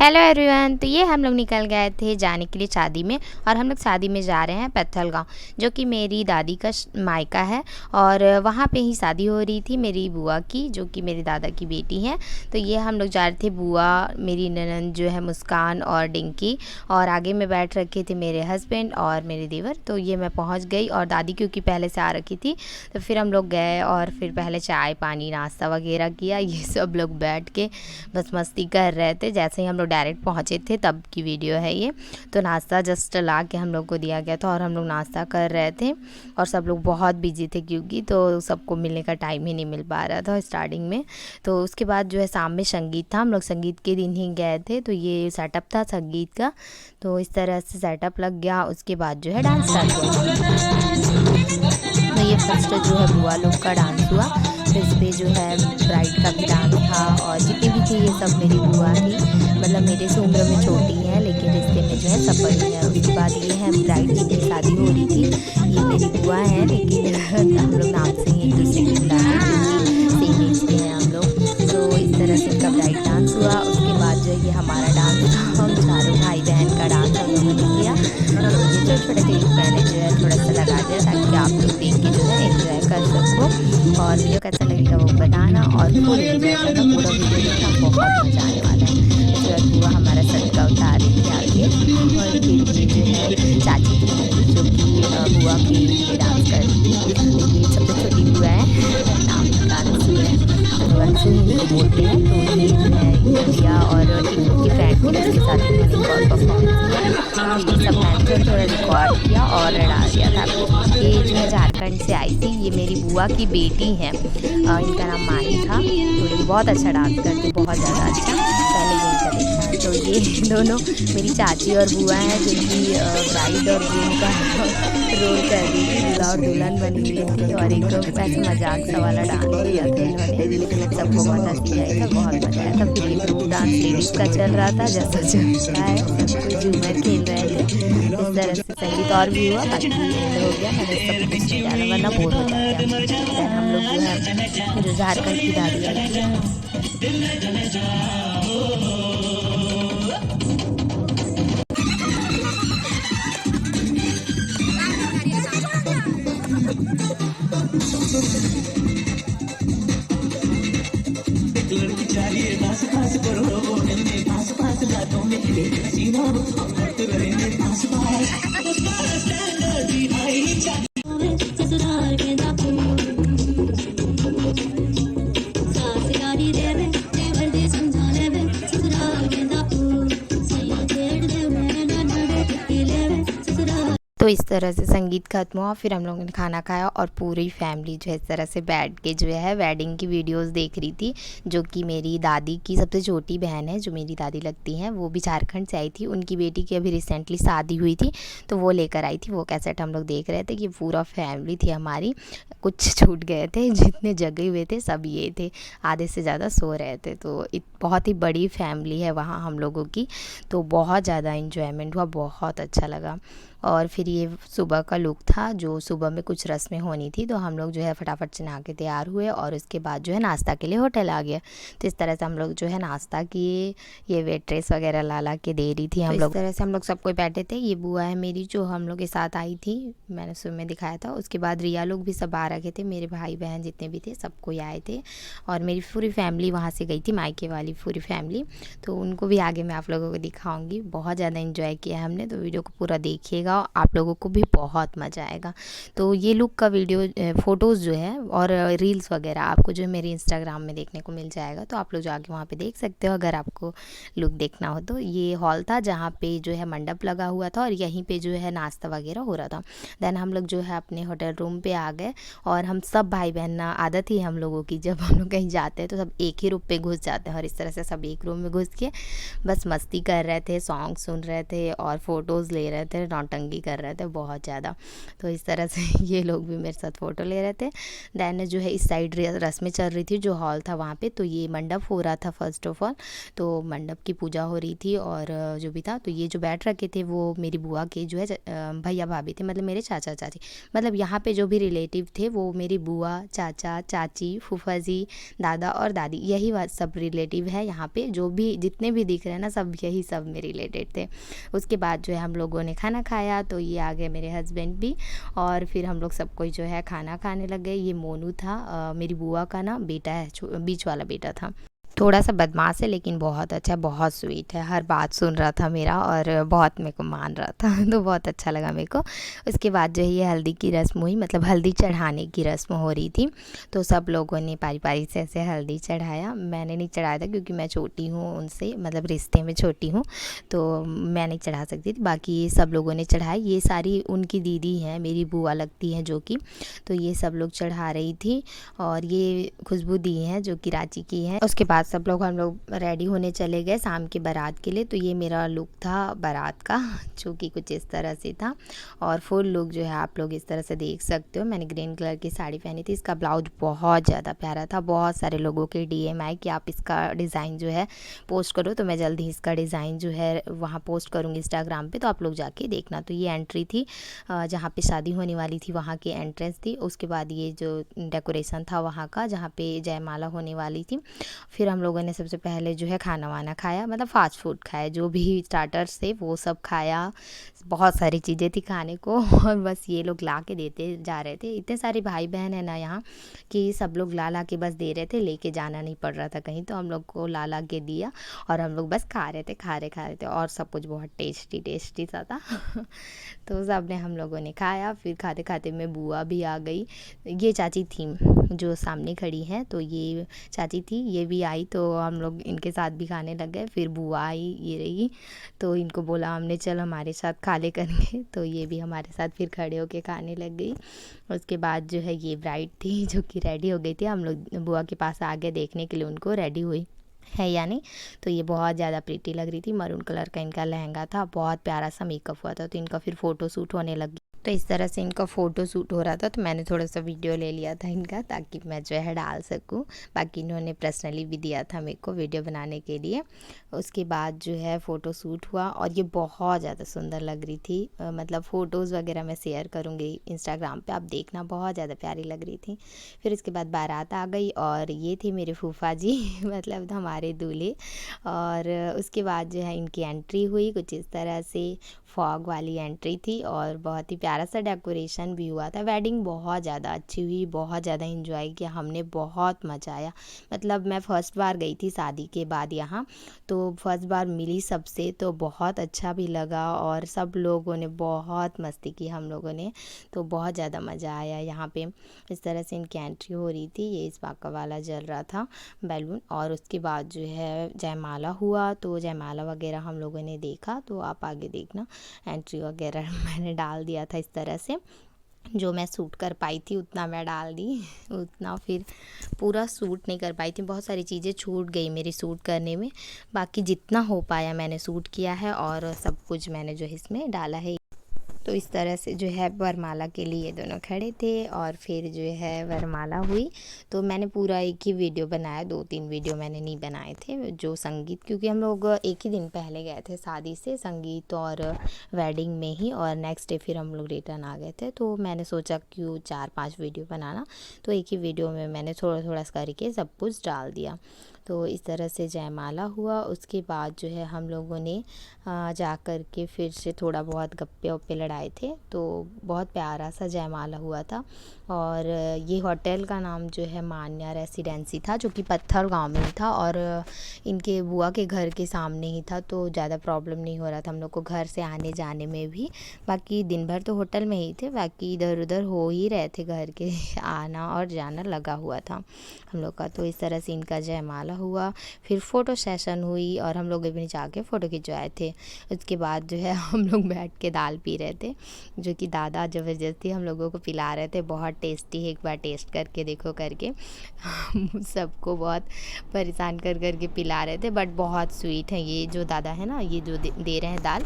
Hello everyone. तो ये हम लोग निकल गए थे जाने के लिए शादी में, और हम लोग शादी में जा रहे हैं पैथल गांव, जो कि मेरी दादी का मायका है। और वहाँ पे ही शादी हो रही थी मेरी बुआ की, जो कि मेरे दादा की बेटी है। तो ये हम लोग जा रहे थे, बुआ, मेरी ननंद जो है मुस्कान और डिंकी, और आगे में बैठ रखे थे मेरे हस्बैंड और मेरे देवर। तो ये मैं पहुँच गई, और दादी क्योंकि पहले से आ रखी थी, तो फिर हम लोग गए और फिर पहले चाय पानी नाश्ता वगैरह किया। ये सब लोग बैठ के बस मस्ती कर रहे थे। जैसे ही हम लोग डायरेक्ट पहुँचे थे तब की वीडियो है ये। तो नाश्ता जस्ट ला के हम लोग को दिया गया था, और हम लोग नाश्ता कर रहे थे, और सब लोग बहुत बिजी थे क्योंकि तो सबको मिलने का टाइम ही नहीं मिल पा रहा था स्टार्टिंग में। तो उसके बाद जो है शाम में संगीत था, हम लोग संगीत के दिन ही गए थे। तो ये सेटअप था संगीत का, तो इस तरह से सेटअप लग गया। उसके बाद जो है डांस स्टार्ट हुआ। तो ये फर्स्ट जो है बुआ लोग का डांस हुआ, फिर इस पर जो है ब्राइड का भी डांस था, और जितनी भी थी ये सब मेरी बुआ थी। मतलब मेरे से उम्र में छोटी है, लेकिन रिश्ते में जो है सब बड़ी है। उसके बाद ये है ब्राइड जिनकी शादी हो रही थी, ये मेरी बुआ है, लेकिन हम लोग नाम से ही एक दूसरे को बुलाते हैं क्योंकि सेम एज के हैं हम लोग। तो इस तरह से इनका ब्राइड डांस हुआ। उसके बाद जो ये हमारा डांस था, हम चारों भाई बहन का डांस हम लोगों ने किया। तो ये जो छोटे क्लिप मैंने जो है थोड़ा सा लगा दिया ताकि आप लोग देख के जो है एंजॉय कर सको। और वीडियो कैसा लगेगा वो बताना, और फुल एंजॉय करना, पूरा वीडियो देखना, बहुत मज़ा आने वाला है। उसके बाद बुआ हमारा सर का उतार रही थी आगे, और फिर ये जो है चाची थी मेरी, जो कि बुआ के लिए डांस कर रही थी। ये सबसे छोटी बुआ है, नाम अंशु है, तो अंशु ही इनको बोलते हैं। तो ये जो है किया, और एक उनकी फ्रेंड थी जिसके साथ उन्होंने एक और परफॉर्मेंस किया। तो ये सब मैंने थोड़ा रिकॉर्ड किया और डाल दिया था। ये जो है झारखंड से आई थी, ये मेरी बुआ की बेटी है, इनका नाम माही था। तो ये बहुत अच्छा डांस करती, बहुत ज़्यादा अच्छा, पहले ये इनका देखा है। तो ये दोनों मेरी चाची और बुआ हैं, जो कि ब्राइड और ग्रूम का रोल कर रही थी, दूल्हा और दुल्हन बनी हुई थी। और एक ऐसे मजाक सा वाला डांस किया था इन्होंने, सबको बहुत हंसी आई था, बहुत मज़ा आया था। फिर ये ग्रुप डांस लेडीज़ का चल रहा था, जैसा चलता है, सब कोई झूमर खेल रहे थे। इस तरह से संगीत और भी हुआ, बाकी एंड हो गया, मैंने सब कुछ नहीं डाला वरना बोर हो जाता। दैन हम लोग जो है जो झारखंड की दादी आई थी। लड़की चाहिए पास पास करो पास पास बातों में एक हसीना करते रहेंगे पास पास ससुराल के दापू सास गाड़ी देवे देवर दे समझा लेवे ससुराल के दापू सैया छेड़ दे मेरे नन्हे टिक्की लेवे ससुराल। तो इस तरह से संगीत खत्म हुआ, फिर हम लोगों ने खाना खाया, और पूरी फैमिली जो है इस तरह से बैठ के जो है वेडिंग की वीडियोस देख रही थी। जो कि मेरी दादी की सबसे छोटी बहन है, जो मेरी दादी लगती हैं, वो भी झारखंड से आई थी। उनकी बेटी की अभी रिसेंटली शादी हुई थी, तो वो लेकर आई थी, वो कैसेट हम लोग देख रहे थे। कि पूरा फैमिली थी हमारी, कुछ छूट गए थे, जितने जगे हुए थे सब ये थे, आधे से ज़्यादा सो रहे थे। तो बहुत ही बड़ी फैमिली है वहाँ हम लोगों की, तो बहुत ज़्यादा इन्जॉयमेंट हुआ, बहुत अच्छा लगा। और फिर ये सुबह का लुक था, जो सुबह में कुछ रस्में होनी थी, तो हम लोग जो है फटाफट से नहा के तैयार हुए, और उसके बाद जो है नाश्ता के लिए होटल आ गया। तो इस तरह से हम लोग जो है नाश्ता किए, ये वेट्रेस वगैरह ला के दे रही थी हम लोग। इस तरह से हम लोग सब कोई बैठे थे। ये बुआ है मेरी, जो हम लोग के साथ आई थी, मैंने सुबह में दिखाया था। उसके बाद रिया लोग भी सब आ रखे थे, मेरे भाई बहन जितने भी थे सब कोई आए थे, और मेरी पूरी फैमिली वहाँ से गई थी, मायके वाली पूरी फैमिली। तो उनको भी आगे मैं आप लोगों को दिखाऊंगी। बहुत ज़्यादा इन्जॉय किया हमने, तो वीडियो को पूरा देखिएगा, आप लोगों को भी बहुत मज़ा आएगा। तो ये लुक का वीडियो फ़ोटोज़ जो है और रील्स वगैरह आपको जो है मेरे इंस्टाग्राम में देखने को मिल जाएगा, तो आप लोग जाके वहाँ पे देख सकते हो अगर आपको लुक देखना हो तो। ये हॉल था जहाँ पे जो है मंडप लगा हुआ था, और यहीं पे जो है नाश्ता वगैरह हो रहा था। देन हम लोग जो है अपने होटल रूम पे आ गए, और हम सब भाई बहन ना, आदत ही हम लोगों की, जब हम लोग कहीं जाते हैं तो सब एक ही रूम पे घुस जाते हैं, और इस तरह से सब एक रूम में घुस के बस मस्ती कर रहे थे, सॉन्ग सुन रहे थे, और फ़ोटोज़ ले रहे थे, नौटंकी तंगी कर रहे थे बहुत ज़्यादा। तो इस तरह से ये लोग भी मेरे साथ फ़ोटो ले रहे थे। दैन जो है इस साइड रस्में चल रही थी, जो हॉल था वहाँ पे, तो ये मंडप हो रहा था फर्स्ट ऑफ ऑल। तो मंडप की पूजा हो रही थी और जो भी था, तो ये जो बैठ रखे थे वो मेरी बुआ के जो है भैया भाभी थे, मतलब मेरे चाचा चाची। मतलब यहाँ पे जो भी रिलेटिव थे वो मेरी बुआ, चाचा चाची, फूफा जी, दादा और दादी, यही सब रिलेटिव है यहाँ पे। जो भी जितने भी दिख रहे हैं ना, सब यही सब में रिलेटेड थे। उसके बाद जो है हम लोगों ने खाना खाया, तो ये आ गए मेरे हस्बैंड भी, और फिर हम लोग सब कोई जो है खाना खाने लग गए। ये मोनू था, मेरी बुआ का ना बेटा है, बीच वाला बेटा था। थोड़ा सा बदमाश है लेकिन बहुत अच्छा है, बहुत स्वीट है, हर बात सुन रहा था मेरा और बहुत मेरे को मान रहा था तो बहुत अच्छा लगा मेरे को। उसके बाद जो है ये हल्दी की रस्म हुई, मतलब हल्दी चढ़ाने की रस्म हो रही थी। तो सब लोगों ने पारी पारी से ऐसे हल्दी चढ़ाया। मैंने नहीं चढ़ाया था क्योंकि मैं छोटी हूँ उनसे, मतलब रिश्ते में छोटी हूँ, तो मैं नहीं चढ़ा सकती थी। बाकी सब लोगों ने चढ़ाई। ये सारी उनकी दीदी हैं, मेरी बुआ लगती हैं जो कि, तो ये सब लोग चढ़ा रही थी। और ये खुशबू दी हैं जो कि रांची की है। उसके बाद हम लोग रेडी होने चले गए शाम की बारात के लिए। तो ये मेरा लुक था बारात का, जो कि कुछ इस तरह से था। और फुल लुक जो है आप लोग इस तरह से देख सकते हो। मैंने ग्रीन कलर की साड़ी पहनी थी, इसका ब्लाउज बहुत ज़्यादा प्यारा था। बहुत सारे लोगों के डीएम आए कि आप इसका डिज़ाइन जो है पोस्ट करो, तो मैं जल्दी इसका डिज़ाइन जो है वहाँ पोस्ट करूँगी इंस्टाग्राम पे, तो आप लोग जाके देखना। तो ये एंट्री थी जहाँ पे शादी होने वाली थी, वहाँ की एंट्रेंस थी। उसके बाद ये जो डेकोरेशन था वहाँ का, जहाँ पे जयमाला होने वाली थी। फिर हम लोगों ने सबसे पहले जो है खाना वाना खाया, मतलब फ़ास्ट फूड खाया, जो भी स्टार्टर्स थे वो सब खाया। बहुत सारी चीज़ें थी खाने को और बस ये लोग ला के देते जा रहे थे। इतने सारे भाई बहन है ना यहाँ कि सब लोग ला के बस दे रहे थे, लेके जाना नहीं पड़ रहा था कहीं, तो हम लोग को ला के दिया और हम लोग बस खा रहे थे, खा रहे थे। और सब कुछ बहुत टेस्टी सा था तो सब ने हम लोगों ने खाया। फिर खाते खाते में बुआ भी आ गई। ये चाची थी जो सामने खड़ी हैं, तो ये चाची थी, ये भी आई, तो हम लोग इनके साथ भी खाने लग गए। फिर बुआ आई, ये रही, तो इनको बोला हमने चल हमारे साथ खा ले करके, तो ये भी हमारे साथ फिर खड़े होके खाने लग गई। उसके बाद जो है ये ब्राइड थी जो कि रेडी हो गई थी। हम लोग बुआ के पास आ गए देखने के लिए उनको रेडी हुई है या नहीं। तो ये बहुत ज़्यादा प्रीटी लग रही थी। मरून कलर का इनका लहंगा था, बहुत प्यारा सा मेकअप हुआ था। तो इनका फिर फ़ोटो शूट होने लगी। तो इस तरह से इनका फ़ोटो शूट हो रहा था, तो मैंने थोड़ा सा वीडियो ले लिया था इनका, ताकि मैं जो है डाल सकूं। बाकी इन्होंने पर्सनली भी दिया था मेरे को वीडियो बनाने के लिए। उसके बाद जो है फ़ोटो शूट हुआ और ये बहुत ज़्यादा सुंदर लग रही थी। मतलब फ़ोटोज़ वगैरह मैं शेयर करूँगी इंस्टाग्राम पे, आप देखना, बहुत ज़्यादा प्यारी लग रही थी। फिर उसके बाद बारात आ गई और ये थे मेरे फूफा जी मतलब हमारे दूल्हे। और उसके बाद जो है इनकी एंट्री हुई कुछ इस तरह से, फॉग वाली एंट्री थी और बहुत ही प्यारा सा डेकोरेशन भी हुआ था। वेडिंग बहुत ज़्यादा अच्छी हुई, बहुत ज़्यादा एंजॉय किया हमने, बहुत मज़ा आया। मतलब मैं फ़र्स्ट बार गई थी शादी के बाद यहाँ, तो फर्स्ट बार मिली सबसे, तो बहुत अच्छा भी लगा और सब लोगों ने बहुत मस्ती की हम लोगों ने, तो बहुत ज़्यादा मज़ा आया यहाँ पे। इस तरह से इनकी एंट्री हो रही थी, ये इस बाका वाला जल रहा था बैलून। और उसके बाद जो है जयमाला हुआ, तो जयमाला वगैरह हम लोगों ने देखा, तो आप आगे देखना। एंट्री वगैरह मैंने डाल दिया था इस तरह से, जो मैं सूट कर पाई थी उतना मैं डाल दी उतना फिर पूरा सूट नहीं कर पाई थी, बहुत सारी चीज़ें छूट गई मेरी सूट करने में। बाकी जितना हो पाया मैंने सूट किया है और सब कुछ मैंने जो इसमें डाला है। तो इस तरह से जो है वरमाला के लिए दोनों खड़े थे और फिर जो है वरमाला हुई। तो मैंने पूरा एक ही वीडियो बनाया, 2-3 वीडियो मैंने नहीं बनाए थे। जो संगीत, क्योंकि हम लोग एक ही दिन पहले गए थे शादी से, संगीत और वेडिंग में ही, और नेक्स्ट डे फिर हम लोग रिटर्न आ गए थे। तो मैंने सोचा क्यों 4-5 वीडियो बनाना, तो एक ही वीडियो में मैंने थोड़ा थोड़ा करके सब कुछ डाल दिया। तो इस तरह से जयमाला हुआ। उसके बाद जो है हम लोगों ने जा कर के फिर से थोड़ा बहुत गप्पे वप्पे लड़ाए थे, तो बहुत प्यारा सा जयमाला हुआ था। और ये होटल का नाम जो है मान्या रेसिडेंसी था, जो कि पत्थर गांव में ही था और इनके बुआ के घर के सामने ही था, तो ज़्यादा प्रॉब्लम नहीं हो रहा था हम लोग को घर से आने जाने में भी। बाकी दिन भर तो होटल में ही थे, बाकी इधर उधर हो ही रहे थे घर के आना और जाना लगा हुआ था हम लोग का। तो इस तरह से इनका जयमाला हुआ। फिर फ़ोटो सेशन हुई और हम लोग भी जाके फ़ोटो खिंचवाए थे। उसके बाद जो है हम लोग बैठ के दाल पी रहे थे, जो कि दादा ज़बरदस्ती हम लोगों को पिला रहे थे। बहुत टेस्टी है, एक बार टेस्ट करके देखो करके सबको बहुत परेशान कर के पिला रहे थे, बट बहुत स्वीट है ये जो दादा है ना, ये जो दे रहे हैं दाल,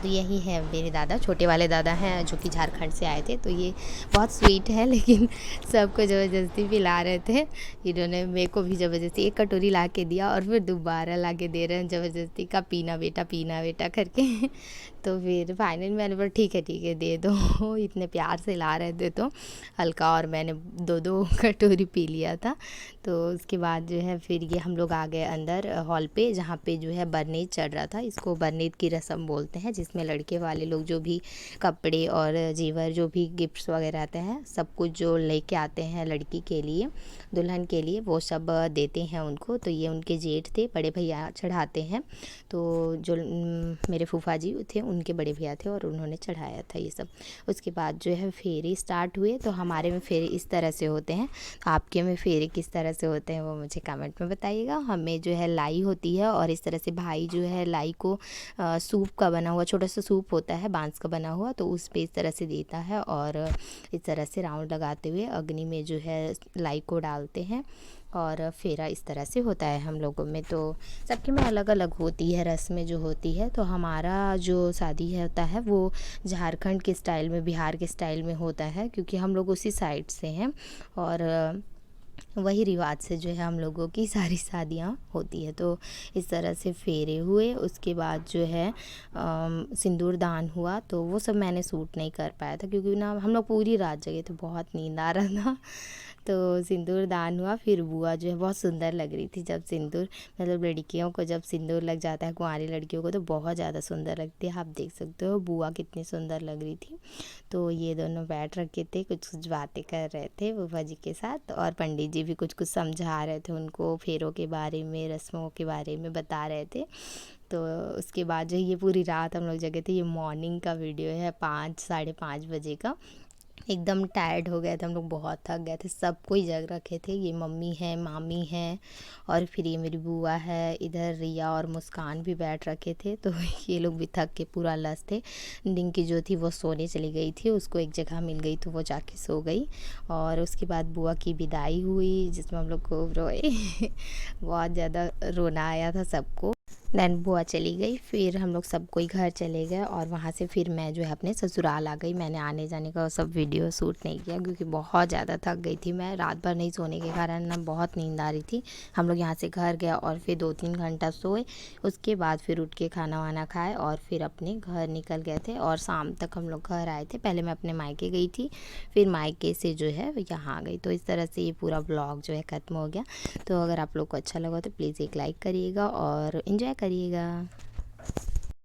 तो यही है मेरे दादा, छोटे वाले दादा हैं जो कि झारखंड से आए थे। तो ये बहुत स्वीट है, लेकिन सबको ज़बरदस्ती पिला रहे थे। इन्होंने मेरे को भी ज़बरदस्ती एक कटोरी ला के दिया और फिर दोबारा ला के दे रहे हैं ज़बरदस्ती का, पीना बेटा करके। तो फिर फाइनल मैंने बोला ठीक है दे दो। इतने प्यार से ला रहे थे तो हल्का, और मैंने 2 कटोरी पी लिया था। तो उसके बाद जो है फिर ये हम लोग आ गए अंदर हॉल पे, जहाँ पे जो है बरनीत चढ़ रहा था। इसको बरनीत की रस्म बोलते हैं, जिसमें लड़के वाले लोग जो भी कपड़े और जेवर, जो भी गिफ्ट्स वगैरह आते हैं, सब कुछ जो लेके आते हैं लड़की के लिए, दुल्हन के लिए, वो सब देते हैं उनको। तो ये उनके जेठ थे, बड़े भैया चढ़ाते हैं। तो जो मेरे फूफा जी थे, उनके बड़े भैया थे और उन्होंने चढ़ाया था ये सब। उसके बाद जो है फेरे स्टार्ट हुए। तो हमारे में फेरे इस तरह से होते हैं, आपके में फेरे किस तरह से होते हैं वो मुझे कमेंट में बताइएगा। हमें जो है लाई होती है और इस तरह से भाई जो है लाई को सूप का बना हुआ, छोटा सा सूप होता है बांस का बना हुआ, तो उस पे इस तरह से देता है और इस तरह से राउंड लगाते हुए अग्नि में जो है लाई को डालते हैं और फेरा इस तरह से होता है हम लोगों में। तो सबके में अलग अलग होती है रस्में जो होती है। तो हमारा जो शादी है होता है वो झारखंड के स्टाइल में, बिहार के स्टाइल में होता है, क्योंकि हम लोग उसी साइड से हैं और वही रिवाज से जो है हम लोगों की सारी शादियाँ होती है। तो इस तरह से फेरे हुए। उसके बाद जो है सिंदूर दान हुआ। तो वो सब मैंने शूट नहीं कर पाया था, क्योंकि ना हम लोग पूरी रात जगे थे, बहुत नींद आ रहा था। तो सिंदूर दान हुआ। फिर बुआ जो है बहुत सुंदर लग रही थी जब सिंदूर, मतलब लड़कियों को जब सिंदूर लग जाता है, कुंवारी लड़कियों को, तो बहुत ज़्यादा सुंदर लगती है। आप देख सकते हो बुआ कितनी सुंदर लग रही थी। तो ये दोनों बैठ रखे थे, कुछ कुछ बातें कर रहे थे बुआ जी के साथ, और पंडित जी भी कुछ कुछ समझा रहे थे उनको, फेरों के बारे में, रस्मों के बारे में बता रहे थे। तो उसके बाद जो ये पूरी रात हम लोग जगे थे। ये मॉर्निंग का वीडियो है, 5 साढ़े 5 बजे का। एकदम टायर्ड हो गए थे हम लोग, बहुत थक गए थे, सब कोई जग रखे थे। ये मम्मी है, मामी है, और फिर ये मेरी बुआ है, इधर रिया और मुस्कान भी बैठ रखे थे। तो ये लोग भी थक के पूरा लस थे। डिंकी जो थी वो सोने चली गई थी, उसको एक जगह मिल गई तो वो जाके सो गई। और उसके बाद बुआ की विदाई हुई, जिसमें हम लोग खूब रोए। बहुत ज़्यादा रोना आया था सबको। देन बुआ चली गई, फिर हम लोग सब कोई घर चले गए और वहाँ से फिर मैं जो है अपने ससुराल आ गई। मैंने आने जाने का सब वीडियो शूट नहीं किया, क्योंकि बहुत ज़्यादा थक गई थी मैं। रात भर नहीं सोने के कारण ना बहुत नींद आ रही थी। हम लोग यहाँ से घर गए और फिर 2-3 घंटा सोए। उसके बाद फिर उठ के खाना वाना खाए और फिर अपने घर निकल गए थे, और शाम तक हम लोग घर आए थे। पहले मैं अपने मायके गई थी, फिर मायके से जो है यहाँ आ गई। तो इस तरह से ये पूरा ब्लॉग जो है ख़त्म हो गया। तो अगर आप लोग को अच्छा लगा तो प्लीज़ एक लाइक करिएगा और इन्जॉय करिएगा।